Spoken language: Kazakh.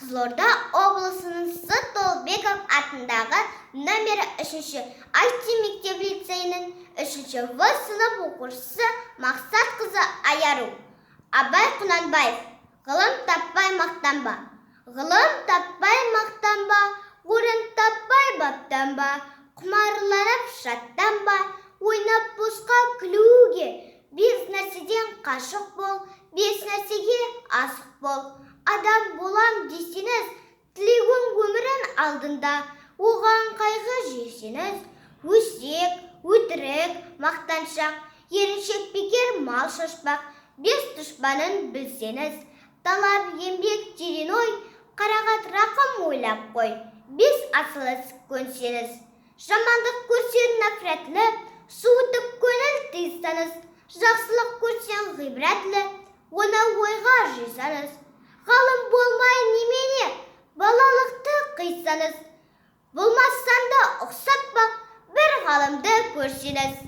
Қызылорда облысының Сытолбеков атындағы нөмірі 3-ші IT мектеп-лицейінің 3-ші В сынып оқушысы Мақсатқызы Аяру. Абай Құнанбаев. Ғылым таппай мақтанба. Ғылым таппай мақтанба, орын таппай баптанба, құмарланып шаттанба, ойнап босқа күлуге. Бес нәрседен қашық бол, бес нәрсеге асық бол. Адам болам десеңіз, тілеген өмірін алдында, оған қайғы жесеңіз, өсек, өтірік, мақтаншақ, еріншек бекер мал шашпақ, бес дұшпанын білсеңіз, талап еңбек терең ой, қарағат рақым ойлап қой, бес асылыс көнсеңіз, жамандық көрсең нәфрәтлі, суытып көңіл тыйсаңыз, жақсылық көрсең ғибратлы, оны ойға жисаңыз, ғалым болмай немене, балалықты қисаңыз, болмастан да ұқсатпақ бір ғалымды көрсеңіз.